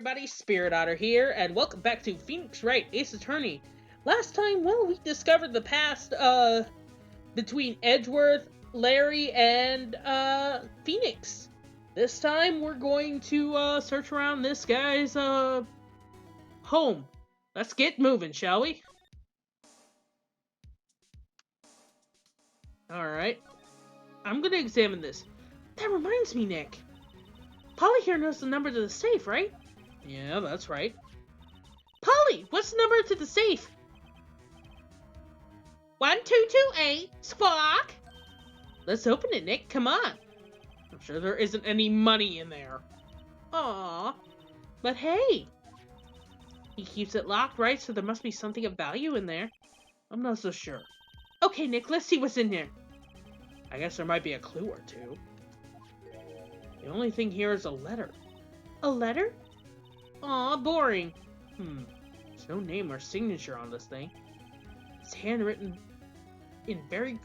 everybody, Spirit Otter here, and welcome back to Phoenix Wright Ace Attorney. Last time, well, we discovered the past, between Edgeworth, Larry, and, Phoenix. This time, we're going to, search around this guy's, home. Let's get moving, shall we? Alright. I'm gonna examine this. That reminds me, Nick. Polly here knows the number to the safe, right? Yeah, that's right. Polly, what's the number to the safe? 1228, squawk! Let's open it, Nick, come on. I'm sure there isn't any money in there. Aww. But hey! He keeps it locked, right? So there must be something of value in there. I'm not so sure. Okay, Nick, let's see what's in here. I guess there might be a clue or two. The only thing here is a letter. A letter? Aw, boring. There's no name or signature on this thing. It's handwritten in very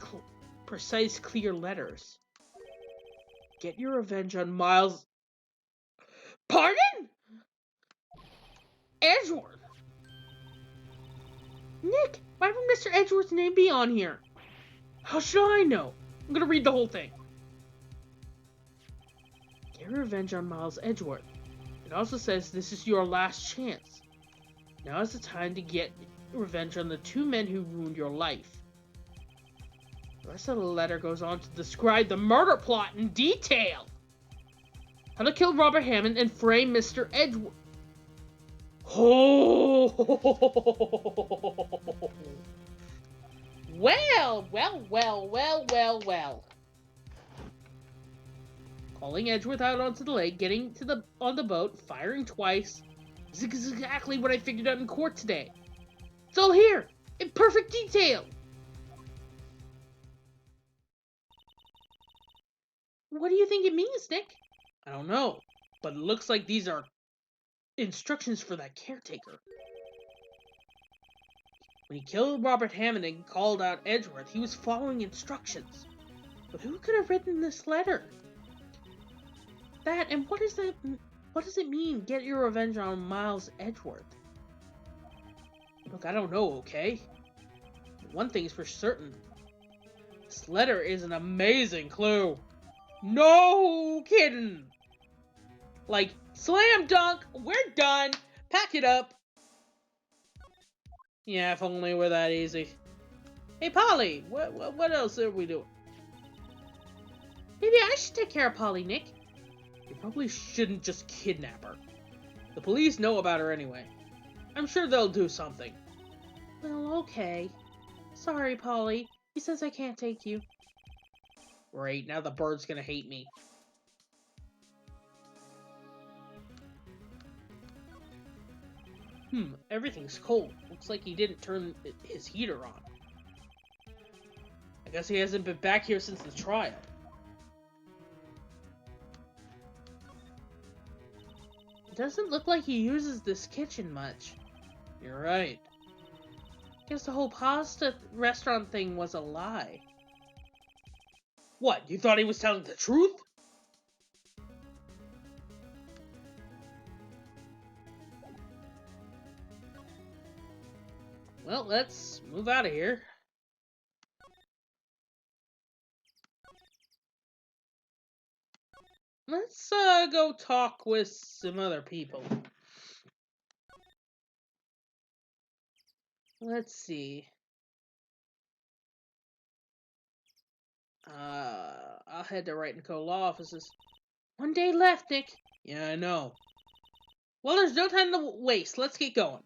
precise, clear letters. Get your revenge on Miles... Pardon? Edgeworth! Nick, why would Mr. Edgeworth's name be on here? How should I know? I'm gonna read the whole thing. Get your revenge on Miles Edgeworth. It also says this is your last chance. Now is the time to get revenge on the two men who ruined your life. The rest of the letter goes on to describe the murder plot in detail. How to kill Robert Hammond and frame Mr. Edgeworth. Oh! Well. Calling Edgeworth out onto the lake, getting on the boat, firing twice. This is exactly what I figured out in court today. It's all here, in perfect detail. What do you think it means, Nick? I don't know, but it looks like these are instructions for that caretaker. When he killed Robert Hammond and called out Edgeworth, he was following instructions. But who could have written this letter? That, and what does it mean, get your revenge on Miles Edgeworth? Look, I don't know, okay? One thing's for certain. This letter is an amazing clue. No kidding! Like, slam dunk, we're done, pack it up. Yeah, if only we're that easy. Hey, Polly, what else are we doing? Maybe I should take care of Polly, Nick. You probably shouldn't just kidnap her. The police know about her anyway. I'm sure they'll do something. Well, okay. Sorry, Polly. He says I can't take you. Great, now the bird's gonna hate me. Everything's cold. Looks like he didn't turn his heater on. I guess he hasn't been back here since the trial. It doesn't look like he uses this kitchen much. You're right. Guess the whole pasta restaurant thing was a lie. What, you thought he was telling the truth? Well, let's move out of here. Let's go talk with some other people. Let's see. I'll head to Wright & Co. law offices. 1 day left, Nick. Yeah, I know. Well, there's no time to waste. Let's get going.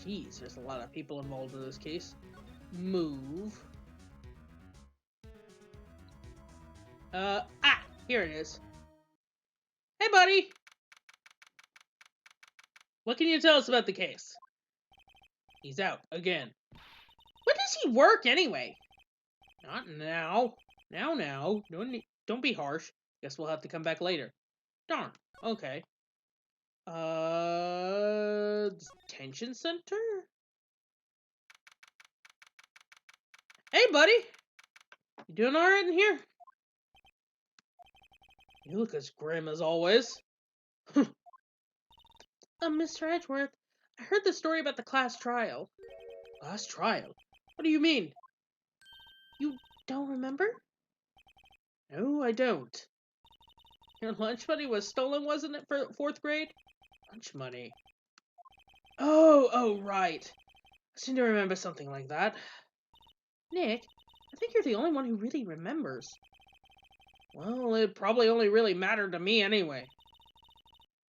Jeez, there's a lot of people involved in this case. Move. Here it is. Hey, buddy! What can you tell us about the case? He's out, again. When does he work, anyway? Not now. Now. Don't be harsh. Guess we'll have to come back later. Darn. Okay. Detention center? Hey, buddy! You doing alright in here? You look as grim as always. Mr. Edgeworth, I heard the story about the class trial. Class trial? What do you mean? You don't remember? No, I don't. Your lunch money was stolen, wasn't it, for 4th grade? Lunch money. Oh, right. I seem to remember something like that. Nick, I think you're the only one who really remembers. Well, it probably only really mattered to me anyway.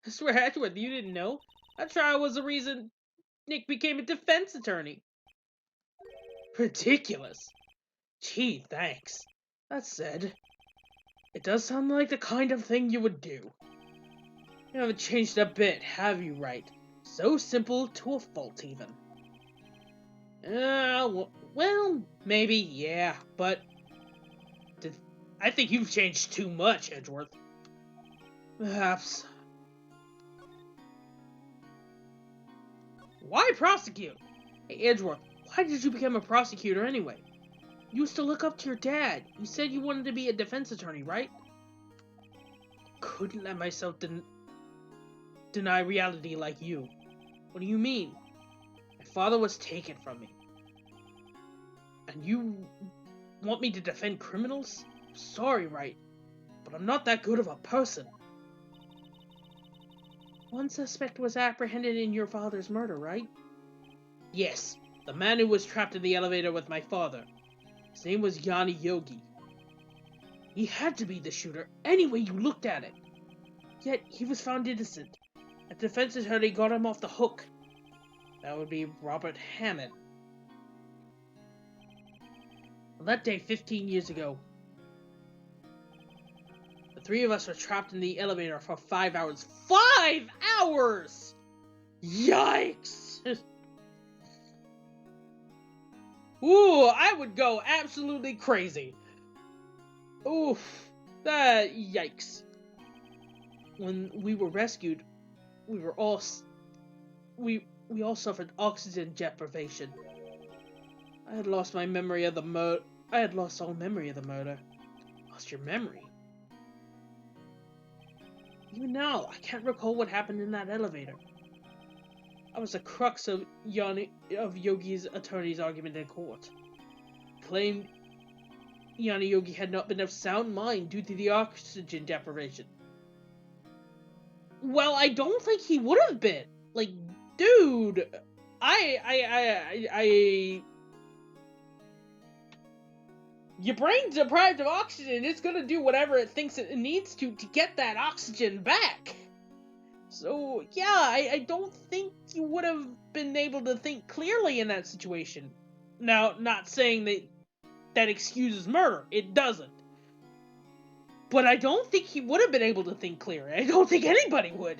I swear, Edgeworth, you didn't know? That trial was the reason Nick became a defense attorney. Ridiculous. Gee, thanks. That said, it does sound like the kind of thing you would do. You haven't changed a bit, have you, Wright? So simple to a fault, even. Well, maybe, yeah, but I think you've changed too much, Edgeworth. Perhaps. Why prosecute? Hey, Edgeworth, why did you become a prosecutor anyway? You used to look up to your dad. You said you wanted to be a defense attorney, right? Couldn't let myself deny reality like you. What do you mean? My father was taken from me. And you want me to defend criminals? Sorry, Wright, but I'm not that good of a person. One suspect was apprehended in your father's murder, right? Yes, the man who was trapped in the elevator with my father. His name was Yanni Yogi. He had to be the shooter, any way you looked at it. Yet, he was found innocent. A defense attorney got him off the hook. That would be Robert Hammond. On that day, 15 years ago, the 3 of us were trapped in the elevator for 5 hours. 5 hours! Yikes! Ooh, I would go absolutely crazy. Oof, yikes. When we were rescued, we all suffered oxygen deprivation. I had lost my memory of the murder. I had lost all memory of the murder. Lost your memory? Even now, I can't recall what happened in that elevator. I was the crux of Yogi's attorney's argument in court. He claimed Yanni Yogi had not been of sound mind due to the oxygen deprivation. Well, I don't think he would have been. Like, dude, your brain's deprived of oxygen. It's gonna do whatever it thinks it needs to get that oxygen back. So, yeah, I don't think you would have been able to think clearly in that situation. Now, not saying that excuses murder. It doesn't. But I don't think he would have been able to think clearly. I don't think anybody would.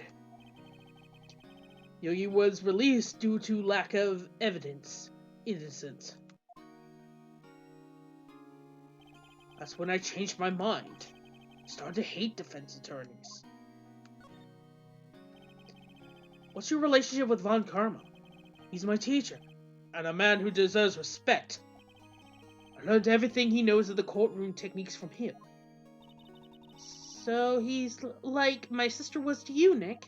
Yogi was released due to lack of evidence. Innocent. That's when I changed my mind. Started to hate defense attorneys. What's your relationship with Von Karma? He's my teacher, and a man who deserves respect. I learned everything he knows of the courtroom techniques from him. So he's like my sister was to you, Nick.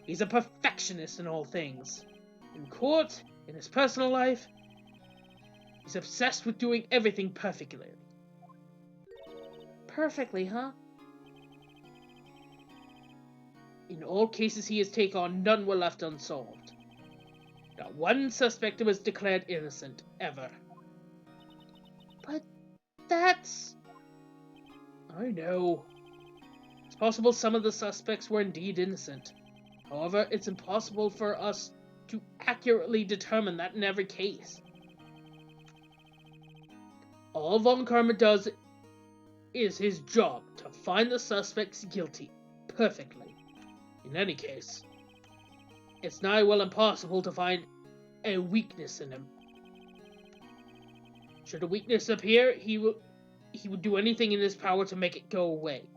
He's a perfectionist in all things. In court, in his personal life, he's obsessed with doing everything perfectly. Perfectly, huh? In all cases he has taken on, none were left unsolved. Not one suspect was declared innocent, ever. But that's... I know. It's possible some of the suspects were indeed innocent. However, it's impossible for us to accurately determine that in every case. All Von Karma does is his job to find the suspects guilty perfectly. In any case, it's nigh well impossible to find a weakness in him. Should a weakness appear, he would do anything in his power to make it go away.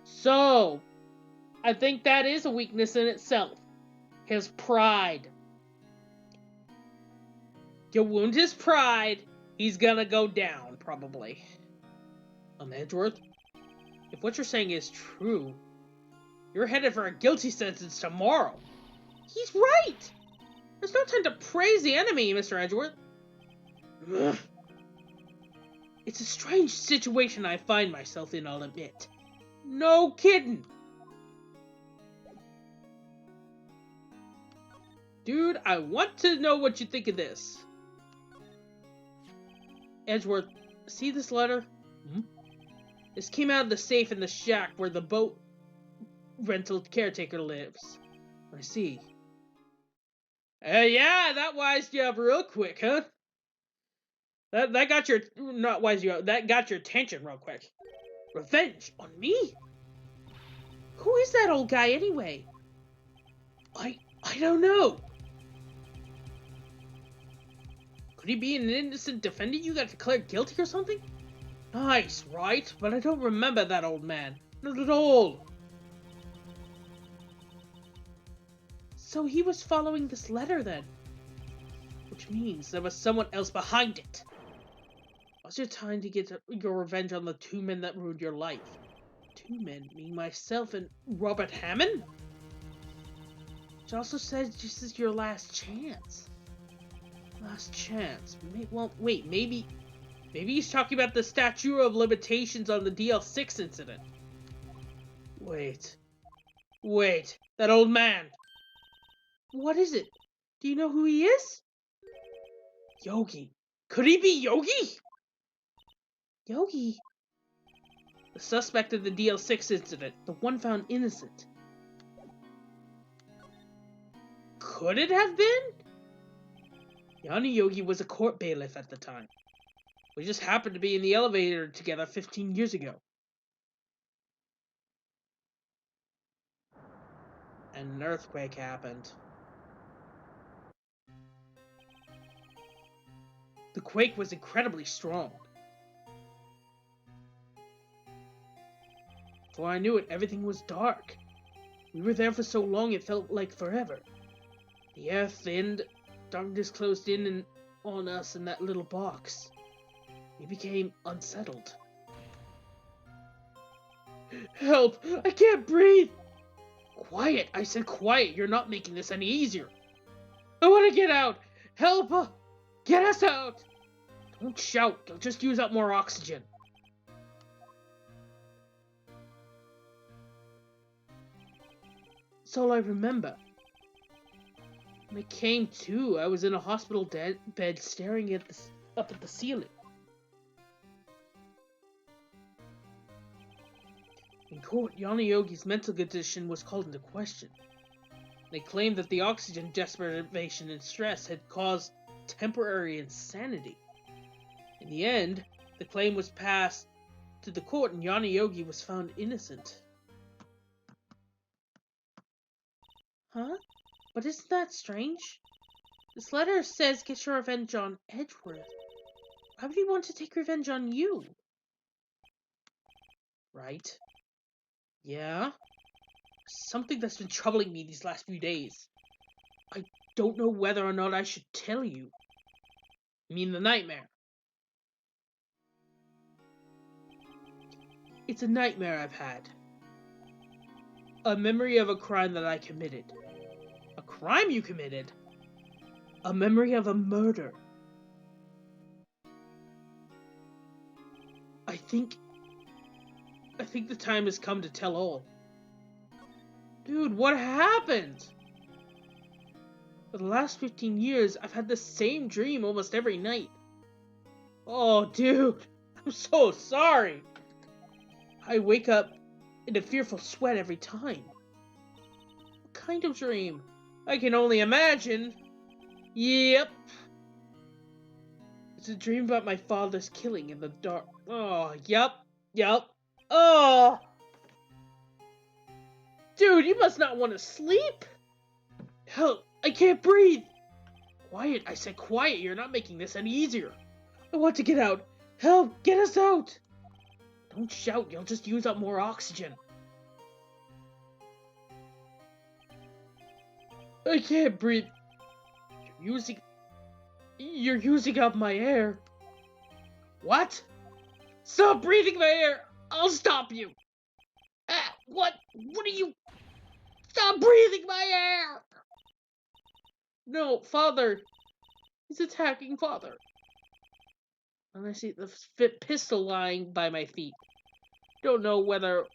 So, I think that is a weakness in itself. His pride. You wound his pride, he's gonna go down, probably. Edgeworth, If what you're saying is true, you're headed for a guilty sentence tomorrow. He's right! There's no time to praise the enemy, Mr. Edgeworth. Ugh. It's a strange situation I find myself in, I'll admit. No kidding! Dude, I want to know what you think of this. Edgeworth, see this letter? Hmm? This came out of the safe in the shack where the boat rental caretaker lives. I see. Yeah, that wised you up real quick, huh? That got your... Not wised you up, that got your attention real quick. Revenge on me? Who is that old guy anyway? I don't know. Could he be an innocent defendant you got declared guilty or something? Nice, right? But I don't remember that old man. Not at all. So he was following this letter then? Which means there was someone else behind it. Was your time to get your revenge on the two men that ruined your life? Two men, me, myself, and Robert Hammond? Which also says this is your last chance. Last chance. Well, wait, maybe he's talking about the statute of limitations on the DL6 incident. Wait, that old man. What is it? Do you know who he is? Yogi. Could he be Yogi? Yogi? The suspect of the DL6 incident, the one found innocent. Could it have been? Yanni Yogi was a court bailiff at the time. We just happened to be in the elevator together 15 years ago. And an earthquake happened. The quake was incredibly strong. Before I knew it, everything was dark. We were there for so long it felt like forever. The air thinned, darkness closed in on us in that little box. We became unsettled. Help! I can't breathe! Quiet! I said quiet! You're not making this any easier! I want to get out! Help! Get us out! Don't shout, you'll just use up more oxygen. That's all I remember. When I came to, I was in a hospital bed staring up at the ceiling. In court, Yanni Yogi's mental condition was called into question. They claimed that the oxygen deprivation and stress had caused temporary insanity. In the end, the claim was passed to the court and Yanni Yogi was found innocent. Huh? But isn't that strange? This letter says get your revenge on Edgeworth. Why would he want to take revenge on you? Right? Yeah? Something that's been troubling me these last few days. I don't know whether or not I should tell you. I mean the nightmare. It's a nightmare I've had. A memory of a crime that I committed. A crime you committed? A memory of a murder. I think the time has come to tell all. Dude, what happened? For the last 15 years, I've had the same dream almost every night. Oh, dude, I'm so sorry. I wake up in a fearful sweat every time. What kind of dream? I can only imagine. Yep. It's a dream about my father's killing in the dark. Oh, yep. Oh! Dude, you must not want to sleep. Help, I can't breathe. Quiet, I said quiet. You're not making this any easier. I want to get out. Help, get us out. Don't shout, you'll just use up more oxygen. I can't breathe. You're using up my air. What? Stop breathing my air! I'll stop you! What? What are you? Stop breathing my air! No, Father. He's attacking Father. And I see the pistol lying by my feet. Don't know whether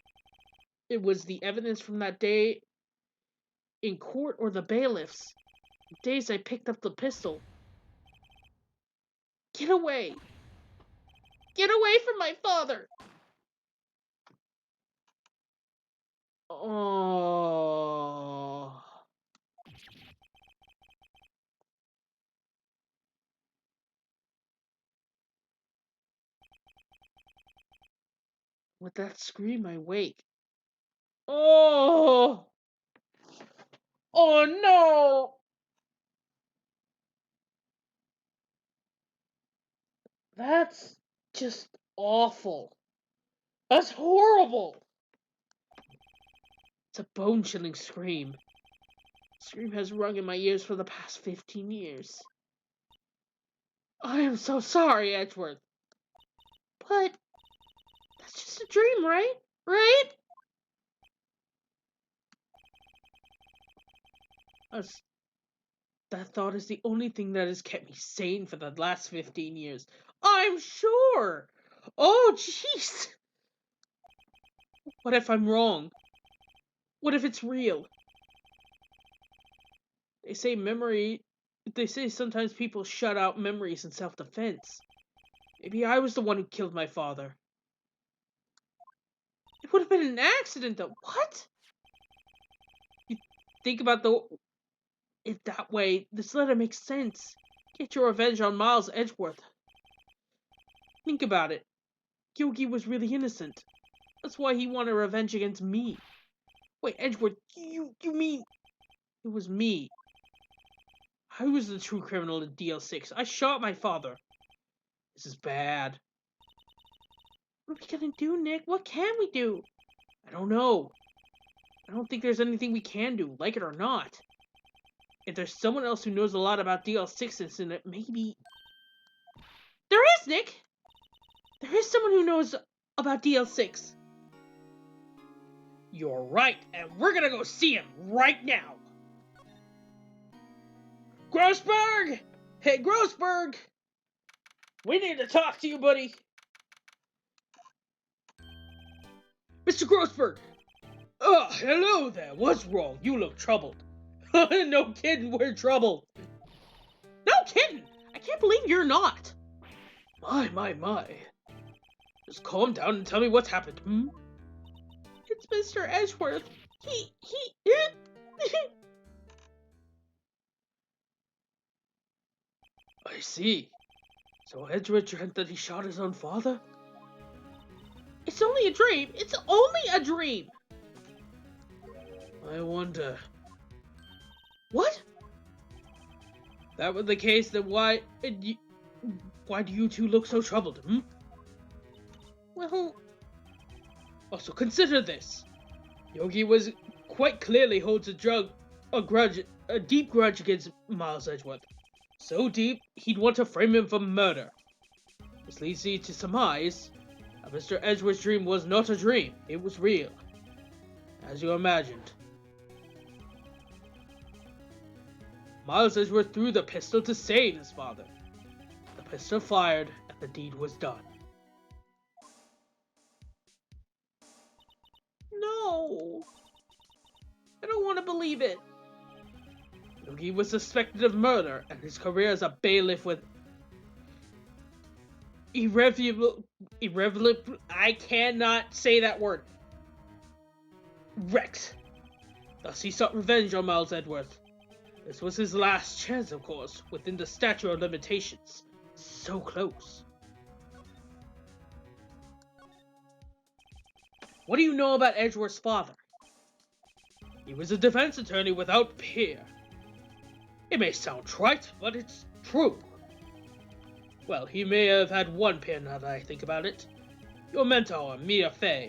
it was the evidence from that day in court or the bailiffs. The days I picked up the pistol. Get away! Get away from my father! Oh. With that scream, I wake. Oh! Oh no! That's just awful. That's horrible! It's a bone-chilling scream. The scream has rung in my ears for the past 15 years. I am so sorry, Edgeworth. But that's just a dream, right? Right? That thought is the only thing that has kept me sane for the last 15 years. I'm sure! Oh, jeez! What if I'm wrong? What if it's real? They say sometimes people shut out memories in self-defense. Maybe I was the one who killed my father. It would have been an accident, though. What? You think about it that way, this letter makes sense. Get your revenge on Miles Edgeworth. Think about it. Yogi was really innocent. That's why he wanted revenge against me. Wait, Edgeworth, you mean it was me? I was the true criminal in DL6. I shot my father. This is bad. What are we gonna do, Nick? What can we do? I don't know. I don't think there's anything we can do, like it or not. If there's someone else who knows a lot about DL6 incident, maybe... There is, Nick! There is someone who knows about DL6. You're right, and we're gonna go see him right now. Grossberg! Hey, Grossberg! We need to talk to you, buddy. Mr. Grossberg! Oh, hello there. What's wrong? You look troubled. No kidding, we're troubled. No kidding! I can't believe you're not. My. Just calm down and tell me what's happened, hmm? It's Mr. Edgeworth. He... I see. So Edgeworth dreamt that he shot his own father? It's only a dream. It's only a dream. I wonder... What? That was the case, then why do you two look so troubled, hmm? Well... Also, consider this. Yogi was quite clearly holds a deep grudge against Miles Edgeworth. So deep, he'd want to frame him for murder. This leads me to surmise that Mr. Edgeworth's dream was not a dream, it was real. As you imagined. Miles Edgeworth threw the pistol to save his father. The pistol fired, and the deed was done. No! I don't want to believe it. Yogi was suspected of murder, and his career as a bailiff with irrevocable, I cannot say that word. Rex. Thus he sought revenge on Miles Edgeworth. This was his last chance, of course, within the statute of limitations. So close. What do you know about Edgeworth's father? He was a defense attorney without peer. It may sound trite, but it's true. Well, he may have had one peer now that I think about it. Your mentor, Mia Fey.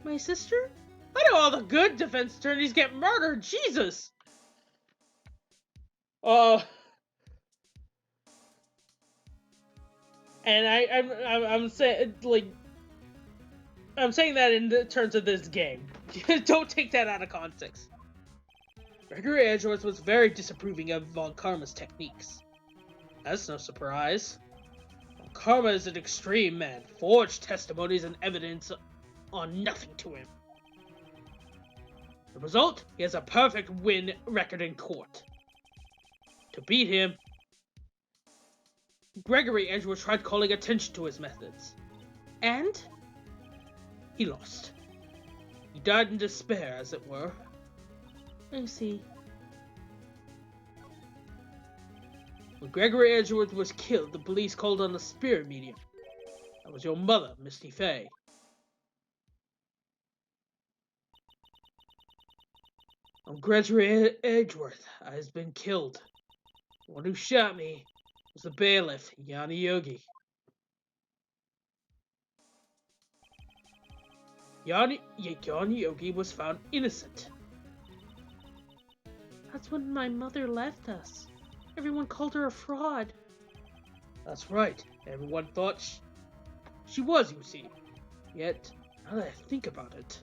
My sister? I know all the good defense attorneys get murdered, Jesus! And I'm saying, like, I'm saying that in the terms of this game. Don't take that out of context. Gregory Edgeworth was very disapproving of Von Karma's techniques. That's no surprise. Von Karma is an extreme man, forged testimonies and evidence on nothing to him. The result? He has a perfect win record in court. To beat him, Gregory Edgeworth tried calling attention to his methods. And he lost. He died in despair, as it were. I see. When Gregory Edgeworth was killed, the police called on the spirit medium. That was your mother, Misty Fey. Gregory Edgeworth has been killed. The one who shot me was the bailiff, Yanni Yogi. Yanni Yogi was found innocent. That's when my mother left us. Everyone called her a fraud. That's right. Everyone thought she was, you see. Yet, now that I think about it,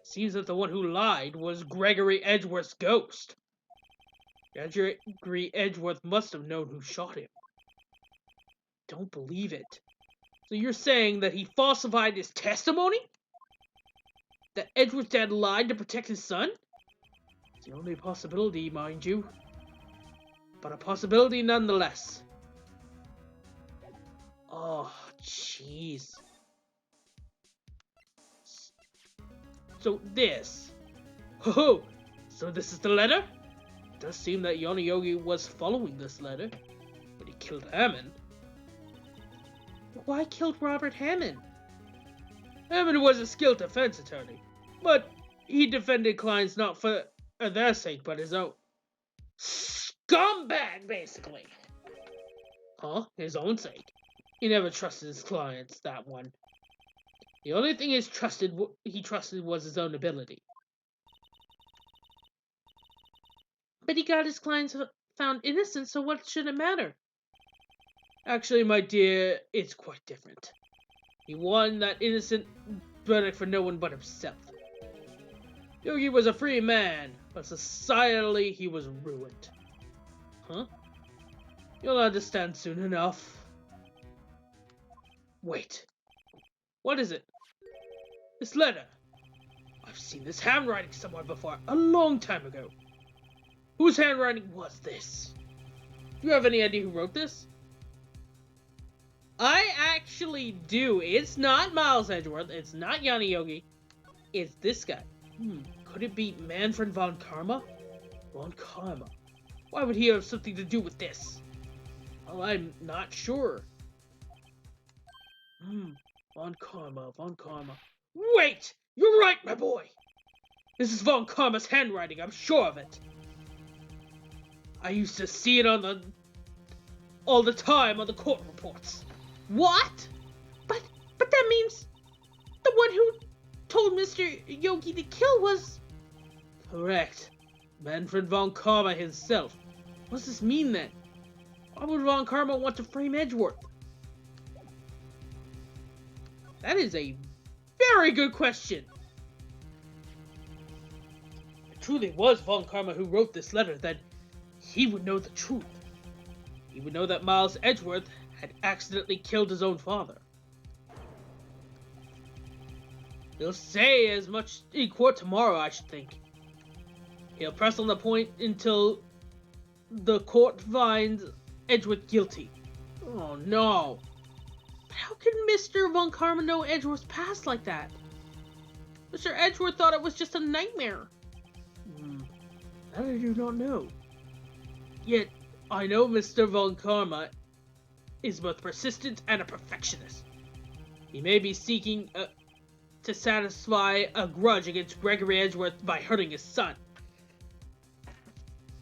seems that the one who lied was Gregory Edgeworth's ghost. Gregory Edgeworth must have known who shot him. Don't believe it. So you're saying that he falsified his testimony? That Edgeworth's dad lied to protect his son? It's the only possibility, mind you. But a possibility nonetheless. Oh, jeez. So this. Ho-ho! So this is the letter? It does seem that Yanni Yogi was following this letter when he killed Hammond. Why killed Robert Hammond? Hammond was a skilled defense attorney, but he defended clients not for their sake, but his own. Scumbag, basically. Huh? His own sake. He never trusted his clients, that one. The only thing he trusted was his own ability. But he got his clients found innocent, so what should it matter? Actually, my dear, it's quite different. He won that innocent verdict for no one but himself. Yogi was a free man, but societally he was ruined. Huh? You'll understand soon enough. Wait. What is it? This letter. I've seen this handwriting somewhere before, a long time ago. Whose handwriting was this? Do you have any idea who wrote this? I actually do. It's not Miles Edgeworth. It's not Yanni Yogi. It's this guy. Could it be Manfred von Karma? Von Karma. Why would he have something to do with this? Well, I'm not sure. Von Karma. Wait! You're right, my boy! This is Von Karma's handwriting, I'm sure of it. I used to see it all the time on the court reports. What? But that means the one who told Mr. Yogi to kill was... Correct. Manfred von Karma himself. What does this mean then? Why would von Karma want to frame Edgeworth? That is a very good question. If it truly was von Karma who wrote this letter, then he would know the truth. He would know that Miles Edgeworth had accidentally killed his own father. He'll say as much in court tomorrow, I should think. He'll press on the point until the court finds Edgeworth guilty. Oh no. But how could Mr. Von Karma know Edgeworth's past like that? Mr. Edgeworth thought it was just a nightmare. That I do not know. Yet, I know Mr. Von Karma is both persistent and a perfectionist. He may be seeking to satisfy a grudge against Gregory Edgeworth by hurting his son.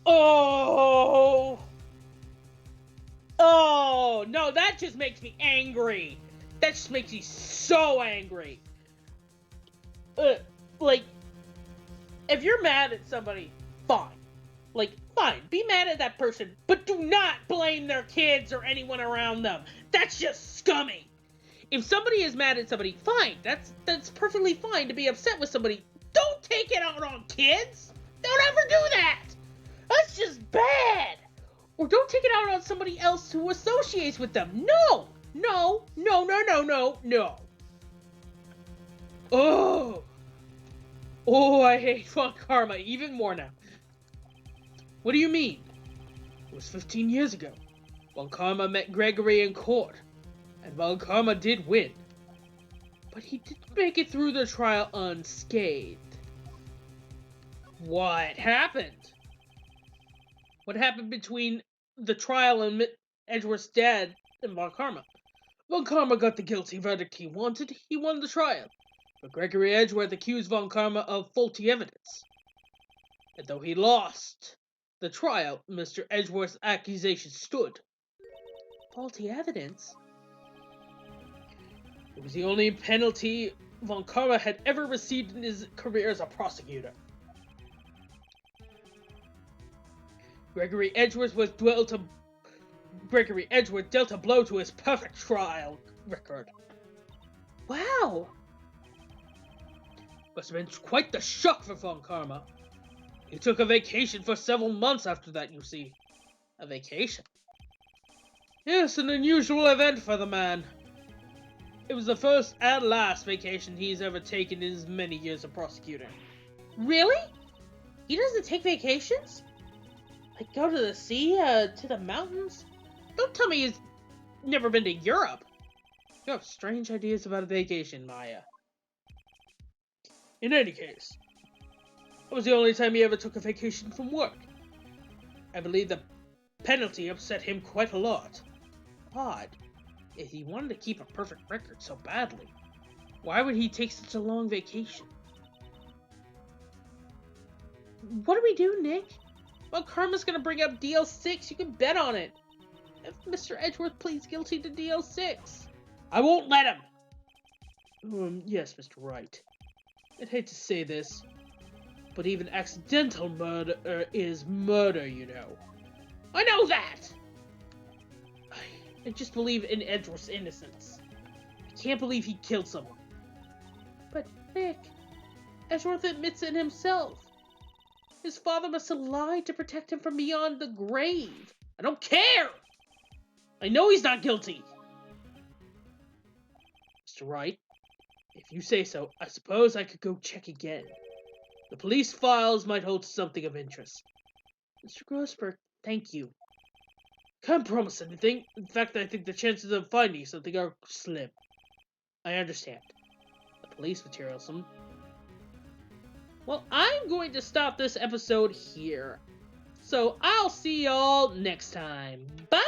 Oh! Oh, no, that just makes me angry. That just makes me so angry. Like, if you're mad at somebody, fine. Like, fine, be mad at that person, but do not blame their kids or anyone around them. That's just scummy. if somebody is mad at somebody, fine. That's perfectly fine to be upset with somebody. Don't take it out on kids. Don't ever do that. That's just bad. Or don't take it out on somebody else who associates with them. No. No. No, no, no, no, no. Oh. Oh, I hate Von Karma even more now. What do you mean? It was 15 years ago. Von Karma met Gregory in court, and Von Karma did win. But he didn't make it through the trial unscathed. What happened? What happened between the trial and Edgeworth's dad and Von Karma? Von Karma got the guilty verdict he wanted. He won the trial. But Gregory Edgeworth accused Von Karma of faulty evidence. And though he lost the trial, Mr. Edgeworth's accusation stood. Faulty evidence? It was the only penalty Von Karma had ever received in his career as a prosecutor. Gregory Edgeworth dealt a blow to his perfect trial record. Wow! Must have been quite the shock for Von Karma. He took a vacation for several months after that, you see. A vacation? Yes, an unusual event for the man. It was the first and last vacation he's ever taken in his many years of prosecuting. Really? He doesn't take vacations? Like go to the sea, to the mountains? Don't tell me he's never been to Europe. You have strange ideas about a vacation, Maya. In any case, that was the only time he ever took a vacation from work. I believe the penalty upset him quite a lot. Odd. If he wanted to keep a perfect record so badly, why would he take such a long vacation? What do we do, Nick? Well, Karma's gonna bring up DL6, you can bet on it. If Mr. Edgeworth pleads guilty to DL6. I won't let him! Yes, Mr. Wright. I'd hate to say this, but even accidental murder is murder, you know. I know that! I just believe in Edgeworth's innocence. I can't believe he killed someone. But, Nick, Edgeworth admits it himself. His father must have lied to protect him from beyond the grave. I don't care! I know he's not guilty! Mr. Wright, if you say so, I suppose I could go check again. The police files might hold something of interest. Mr. Grossberg, thank you. Can't promise anything. In fact, I think the chances of finding something are slim. I understand. The police materials, Well, I'm going to stop this episode here. So I'll see y'all next time. Bye!